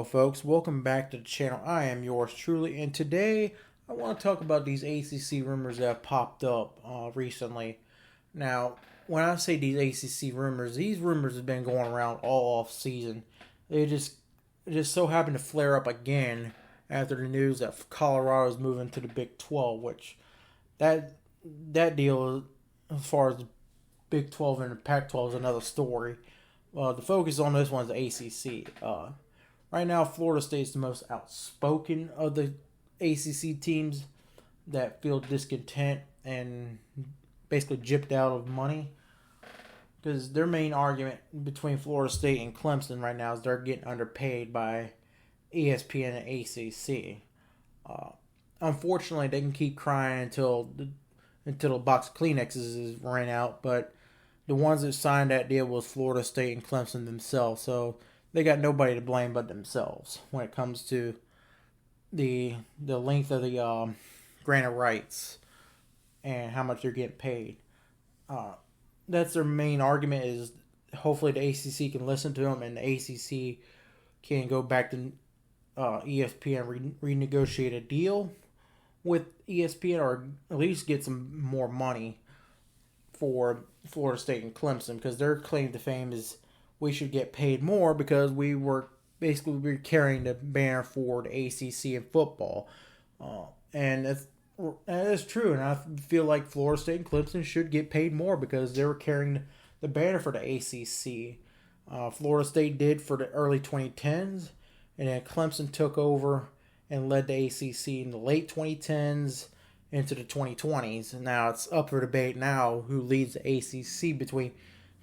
folks. Welcome back to the channel. I am yours truly, and today I want to talk about these ACC rumors that have popped up recently. Now, when I say these ACC rumors, these rumors have been going around all off season. They just so happen to flare up again after the news that Colorado is moving to the Big 12, which that deal, as far as the Big 12 and the Pac 12, is another story. The focus on this one is the ACC. Right now, Florida State is the most outspoken of the ACC teams that feel discontent and basically gypped out of money. Because their main argument between Florida State and Clemson right now is they're getting underpaid by ESPN and ACC. Unfortunately, they can keep crying until the box of Kleenexes is ran out, but the ones that signed that deal was Florida State and Clemson themselves, so they got nobody to blame but themselves when it comes to the length of the grant of rights and how much they're getting paid. That's their main argument, is hopefully the ACC can listen to them and the ACC can go back to ESPN, renegotiate a deal with ESPN, or at least get some more money for Florida State and Clemson, because their claim to fame is we should get paid more because we were carrying the banner for the ACC in football, and that's true. And I feel like Florida State and Clemson should get paid more because they were carrying the banner for the ACC. Florida State did for the early 2010s, and then Clemson took over and led the ACC in the late 2010s into the 2020s. And now it's up for debate now who leads the ACC between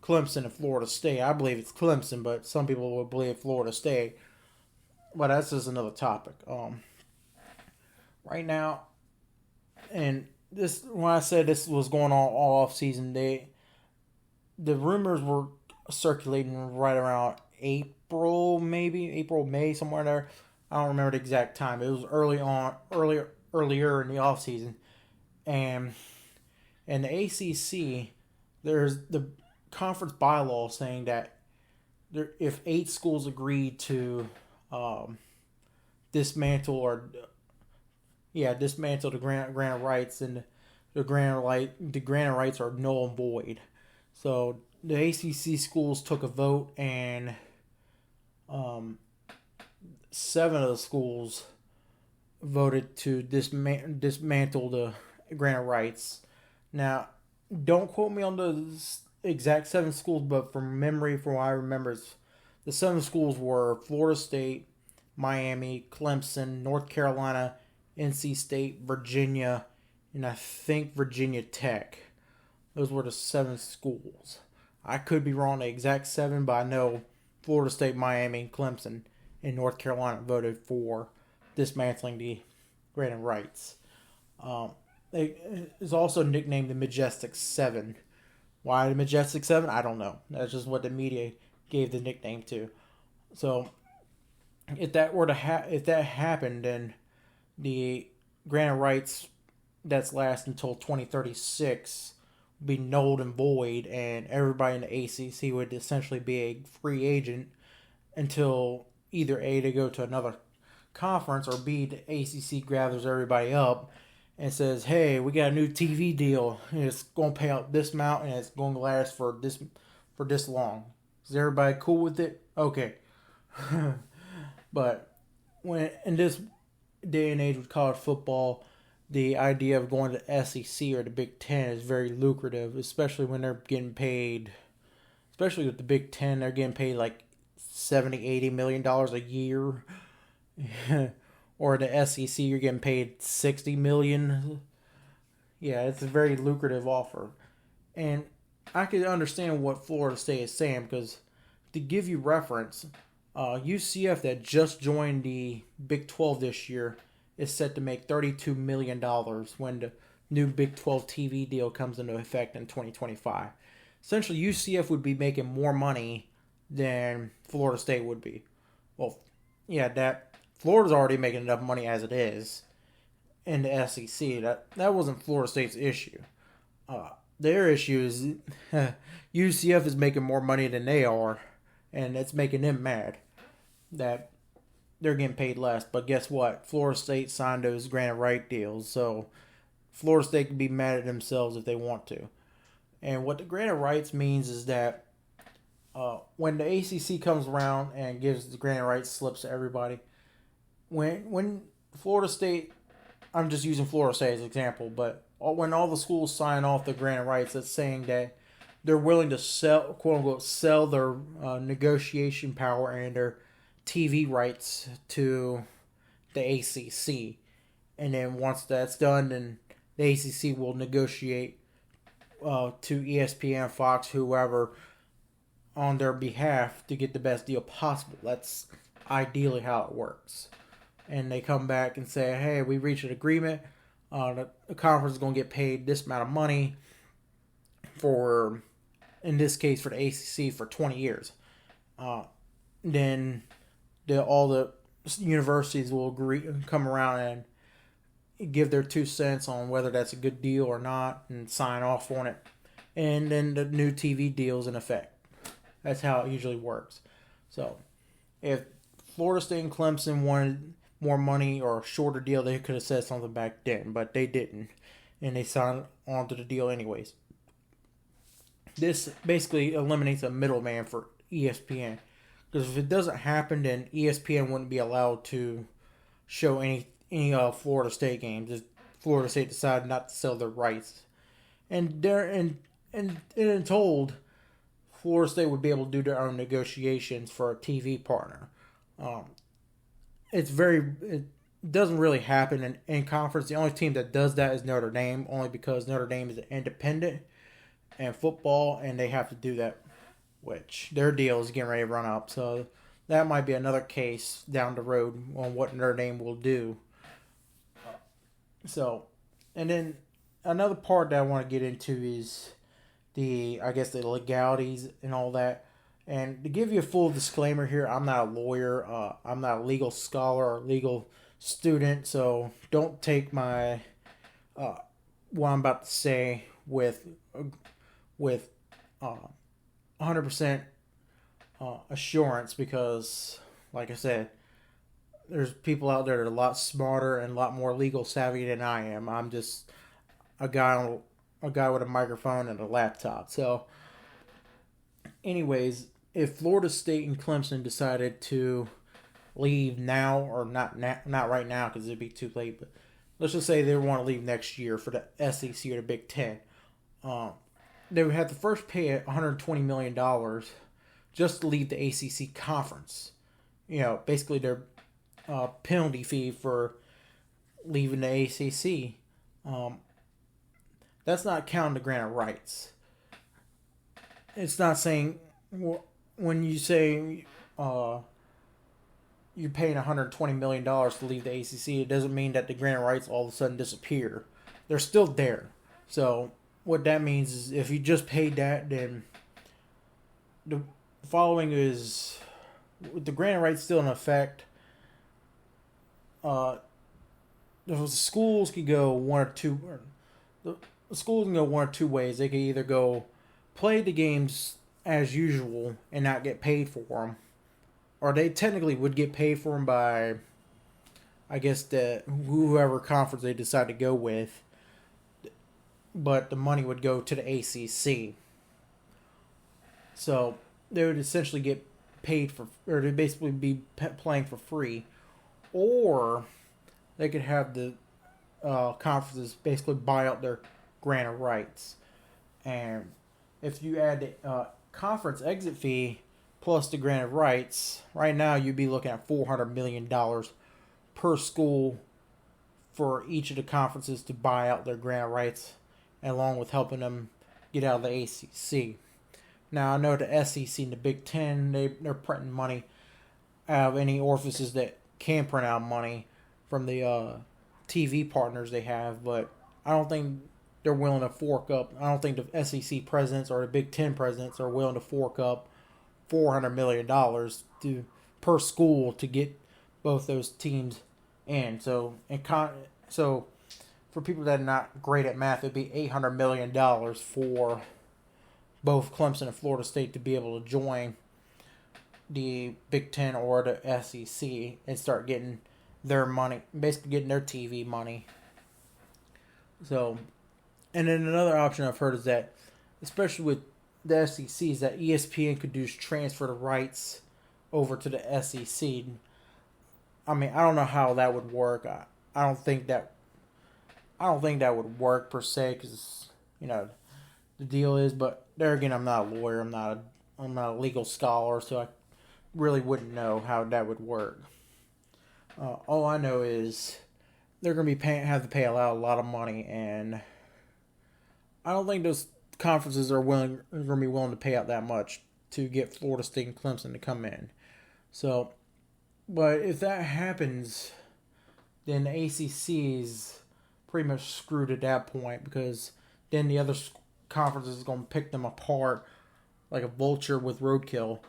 Clemson and Florida State. I believe it's Clemson, but some people would believe Florida State. But that's just another topic. Right now, and this, when I said this was going on all off season, the rumors were circulating right around April, May, somewhere there. I don't remember the exact time. It was earlier in the off season, and the ACC, there's the conference bylaw saying that if 8 schools agree to dismantle the grant of rights, and the grant of rights are null and void. So the ACC schools took a vote, and 7 of the schools voted to dismantle the grant of rights. Now, don't quote me on the exact 7 schools, but from memory, from what I remember, the 7 schools were Florida State, Miami, Clemson, North Carolina, NC State, Virginia, and I think Virginia Tech. Those were the 7 schools. I could be wrong the exact 7, but I know Florida State, Miami, Clemson, and North Carolina voted for dismantling the grant of rights. It is also nicknamed the Majestic 7. Why the Majestic 7? I don't know. That's just what the media gave the nickname to. So, if that happened, then the grant of rights that's last until 2036 would be null and void, and everybody in the ACC would essentially be a free agent until either A, they go to another conference, or B, the ACC gathers everybody up and says, hey, we got a new TV deal, and it's going to pay out this amount, and it's going to last for this long. Is everybody cool with it? Okay. But when in this day and age with college football, the idea of going to the SEC or the Big Ten is very lucrative, especially when they're getting paid, especially with the Big Ten, they're getting paid like $70-80 million a year. Or the SEC, you're getting paid $60 million. Yeah, it's a very lucrative offer. And I can understand what Florida State is saying, because to give you reference, UCF that just joined the Big 12 this year is set to make $32 million when the new Big 12 TV deal comes into effect in 2025. Essentially, UCF would be making more money than Florida State would be. Well, yeah, Florida's already making enough money as it is in the SEC. That wasn't Florida State's issue. Their issue is UCF is making more money than they are, and it's making them mad that they're getting paid less. But guess what? Florida State signed those granted right deals, so Florida State can be mad at themselves if they want to. And what the granted rights means is that when the ACC comes around and gives the granted rights slips to everybody, when Florida State, I'm just using Florida State as an example, but when all the schools sign off the granted rights, that's saying that they're willing to sell, quote unquote, sell their negotiation power and their TV rights to the ACC. And then once that's done, then the ACC will negotiate to ESPN, Fox, whoever, on their behalf to get the best deal possible. That's ideally how it works. And they come back and say, hey, we reached an agreement. The conference is going to get paid this amount of money for, in this case, for the ACC for 20 years. Then all the universities will come around and give their 2 cents on whether that's a good deal or not and sign off on it. And then the new TV deal's in effect. That's how it usually works. So if Florida State and Clemson wanted more money or a shorter deal, they could have said something back then, but they didn't. And they signed on to the deal anyways. This basically eliminates a middleman for ESPN. Because if it doesn't happen, then ESPN wouldn't be allowed to show any Florida State games if Florida State decided not to sell their rights. And they're told Florida State would be able to do their own negotiations for a TV partner. It doesn't really happen in conference. The only team that does that is Notre Dame, only because Notre Dame is independent in football, and they have to do that, which their deal is getting ready to run up. So that might be another case down the road on what Notre Dame will do. And then another part that I want to get into is the legalities and all that. And to give you a full disclaimer here, I'm not a lawyer. I'm not a legal scholar or legal student, so don't take my what I'm about to say with 100% assurance, because, like I said, there's people out there that are a lot smarter and a lot more legal savvy than I am. I'm just a guy with a microphone and a laptop. So, anyways, if Florida State and Clemson decided to leave now, or not right now because it'd be too late, but let's just say they want to leave next year for the SEC or the Big Ten, they would have to first pay $120 million just to leave the ACC conference. Basically their penalty fee for leaving the ACC. That's not counting the granted rights. It's not saying, when you say you're paying $120 million to leave the ACC, it doesn't mean that the granted rights all of a sudden disappear. They're still there. So what that means is if you just paid that, then the following is, with the granted rights still in effect, the schools could go one or two ways. They could either go play the games as usual and not get paid for them, or they technically would get paid for them by, I guess, whoever conference they decide to go with, but the money would go to the ACC. So they would essentially get paid for, or they'd basically be playing for free, or they could have the conferences basically buy out their granted rights. And if you add the conference exit fee plus the granted rights, right now you'd be looking at $400 million per school for each of the conferences to buy out their granted rights, along with helping them get out of the ACC. Now, I know the SEC and the Big Ten, they're printing money out of any orifices that can print out money from the TV partners they have, but I don't think they're willing to fork up. I don't think the SEC presidents or the Big Ten presidents are willing to fork up $400 million per school to get both those teams in. So for people that are not great at math, it'd be $800 million for both Clemson and Florida State to be able to join the Big Ten or the SEC and start getting their money, basically getting their TV money. So, and then another option I've heard is that, especially with the SEC, is that ESPN could just transfer the rights over to the SEC. I mean, I don't know how that would work. I don't think that would work per se, because the deal is. But there again, I'm not a lawyer. I'm not a legal scholar, so I really wouldn't know how that would work. All I know is they're going to be have to pay out a lot of money, and I don't think those conferences are going to be willing to pay out that much to get Florida State and Clemson to come in. So, but if that happens, then the ACC is pretty much screwed at that point, because then the other conferences is going to pick them apart like a vulture with roadkill.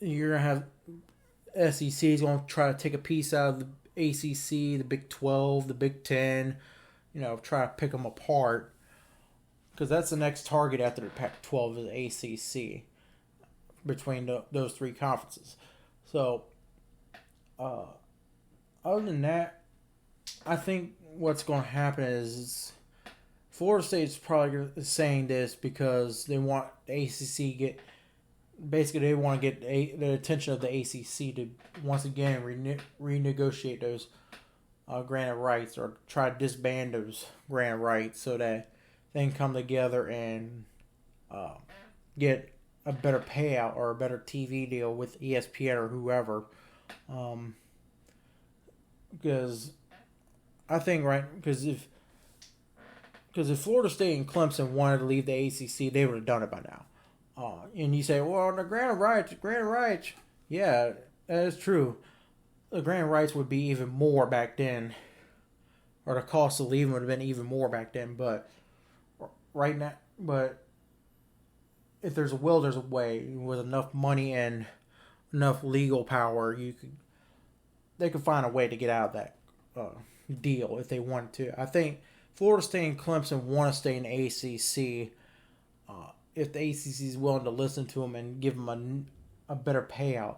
You're going to have SEC is going to try to take a piece out of the ACC, the Big 12, the Big 10, try to pick them apart, because that's the next target after the Pac-12 is ACC between those three conferences. So, other than that, I think what's going to happen is Florida State's probably saying this because they want the ACC they want to get the attention of the ACC to once again renegotiate those granted rights, or try to disband those granted rights, so that they can come together and get a better payout or a better TV deal with ESPN or whoever. Because I think because if Florida State and Clemson wanted to leave the ACC, they would have done it by now. And you say, well, the granted rights. Yeah, that is true. The granted rights would be even more back then, or the cost of leaving would have been even more back then. But if there's a will, there's a way. With enough money and enough legal power, they could find a way to get out of that deal if they wanted to. I think Florida State and Clemson want to stay in the ACC. If the ACC is willing to listen to them and give them a better payout.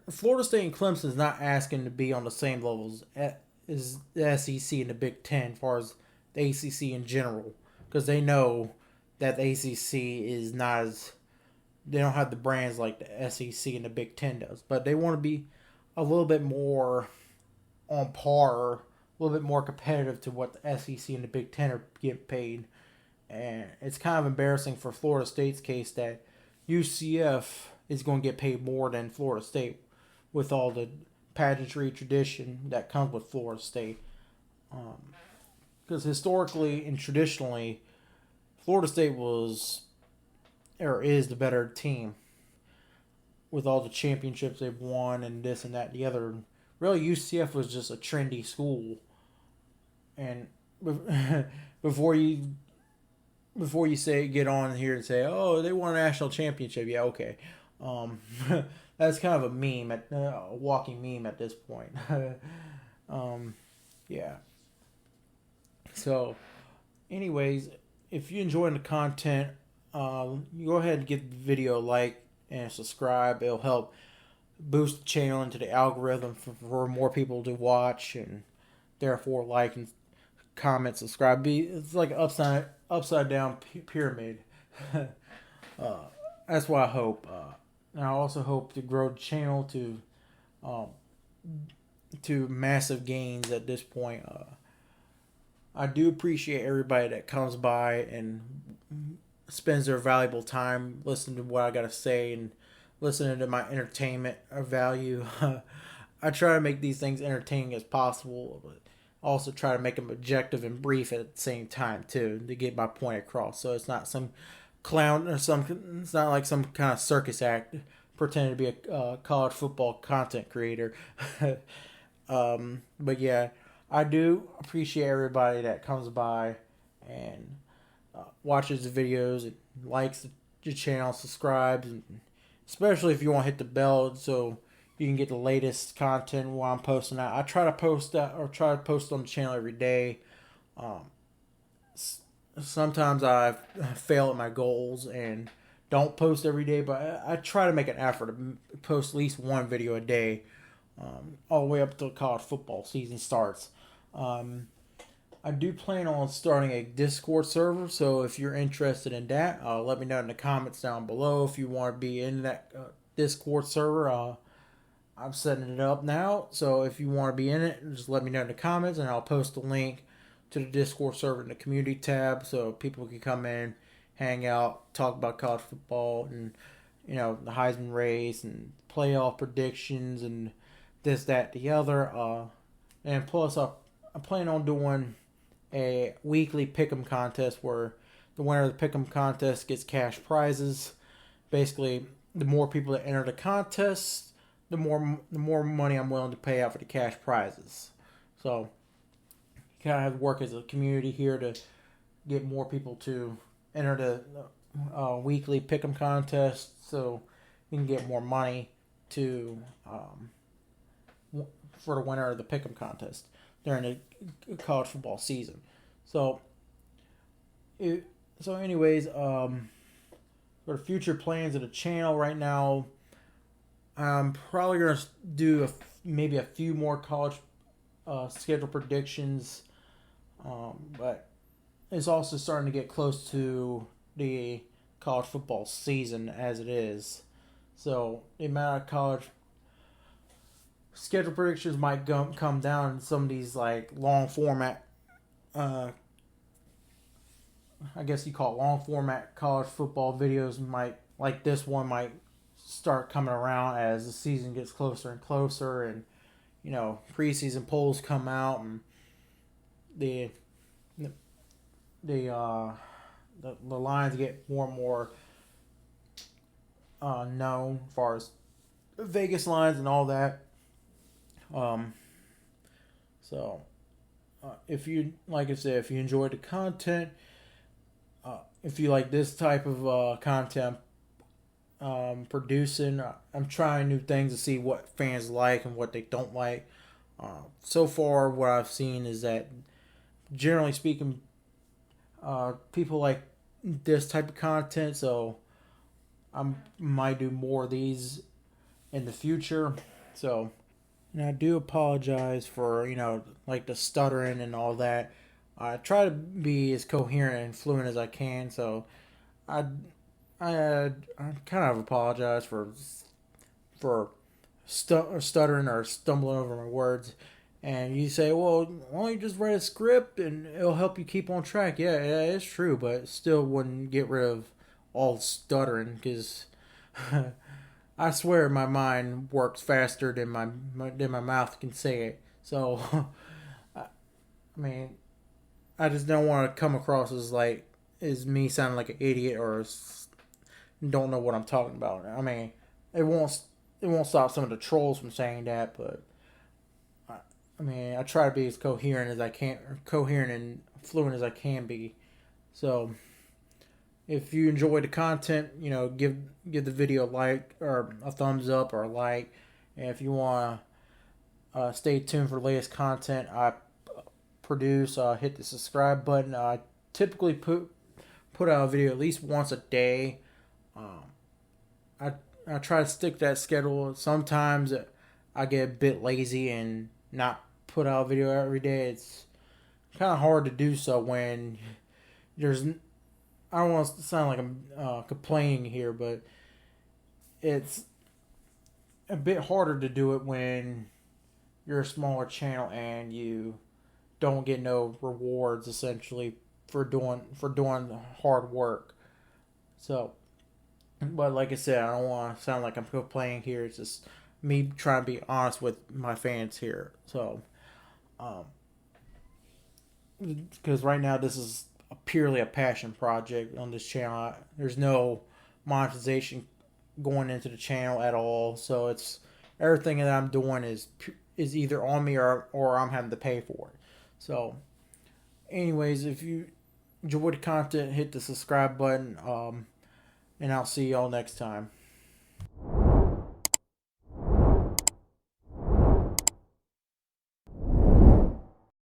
Florida State and Clemson is not asking to be on the same levels as the SEC and the Big Ten as far as the ACC in general, because they know that the ACC is not as, they don't have the brands like the SEC and the Big Ten does, but they want to be a little bit more on par, a little bit more competitive to what the SEC and the Big Ten are getting paid. And it's kind of embarrassing for Florida State's case that UCF is going to get paid more than Florida State with all the pageantry tradition that comes with Florida State. Because historically and traditionally, Florida State is the better team with all the championships they've won and this and that and the other. Really, UCF was just a trendy school. And before you get on here and say, oh, they won a national championship. Yeah, okay. That's kind of a meme, a walking meme at this point. Yeah. So, anyways, if you're enjoying the content, you go ahead and give the video a like and subscribe. It'll help boost the channel into the algorithm for more people to watch, and therefore like and comment, subscribe. It's like an upside down pyramid. That's what I hope. And I also hope to grow the channel to massive gains at this point. I do appreciate everybody that comes by and spends their valuable time listening to what I got to say and listening to my entertainment value. I try to make these things entertaining as possible, but also try to make them objective and brief at the same time too, to get my point across. So it's not some clown or it's not like some kind of circus act pretending to be a college football content creator. But yeah, I do appreciate everybody that comes by and watches the videos, and likes the channel, subscribes, and especially if you want to hit the bell so you can get the latest content while I'm posting that. I try to post on the channel every day. Sometimes I fail at my goals and don't post every day, but I try to make an effort to post at least one video a day, all the way up till college football season starts. I do plan on starting a Discord server, so if you're interested in that, let me know in the comments down below if you want to be in that Discord server. I'm setting it up now, so if you want to be in it, just let me know in the comments, and I'll post a link to the Discord server in the community tab, so people can come in, hang out, talk about college football, and the Heisman race and playoff predictions and this, that, the other. And plus, I plan on doing a weekly pick'em contest where the winner of the pick'em contest gets cash prizes. Basically, the more people that enter the contest, the more money I'm willing to pay out for the cash prizes. So, you kind of have to work as a community here to get more people to enter the weekly pick'em contest, so you can get more money to for the winner of the pick'em contest during the college football season. So, anyways, for the future plans of the channel right now, I'm probably going to do maybe a few more college schedule predictions, but it's also starting to get close to the college football season as it is. So the amount of college schedule predictions might come down. Some of these like long format, I guess you call it long format college football videos like this one might start coming around as the season gets closer and closer, and preseason polls come out, and the lines get more and more known as far as Vegas lines and all that. If you, like I said, if you enjoyed the content, if you like this type of content producing, I'm trying new things to see what fans like and what they don't like. So far, what I've seen is that, generally speaking, people like this type of content, so I might do more of these in the future. So, and I do apologize for, like the stuttering and all that. I try to be as coherent and fluent as I can, so I kind of apologize for stuttering or stumbling over my words. And you say, well, why don't you just write a script and it'll help you keep on track? Yeah, it's true, but it still wouldn't get rid of all stuttering, because I swear my mind works faster than my mouth can say it. So, I mean, I just don't want to come across as me sounding like an idiot or don't know what I'm talking about. I mean, it won't stop some of the trolls from saying that, but I try to be as coherent and fluent as I can be. So, if you enjoy the content, give the video a like or a thumbs up or a like. And if you want to stay tuned for the latest content I produce, hit the subscribe button. I typically put out a video at least once a day. I try to stick to that schedule. Sometimes I get a bit lazy and not put out a video every day. It's kind of hard to do so when there's... I don't want to sound like I'm complaining here, but it's a bit harder to do it when you're a smaller channel and you don't get no rewards, essentially, for doing hard work. So, but like I said, I don't want to sound like I'm complaining here. It's just me trying to be honest with my fans here. So, because right now this is purely a passion project on this channel. There's no monetization going into the channel at all. So it's everything that I'm doing is either on me or I'm having to pay for it. So, anyways, if you enjoyed the content, hit the subscribe button. And I'll see y'all next time.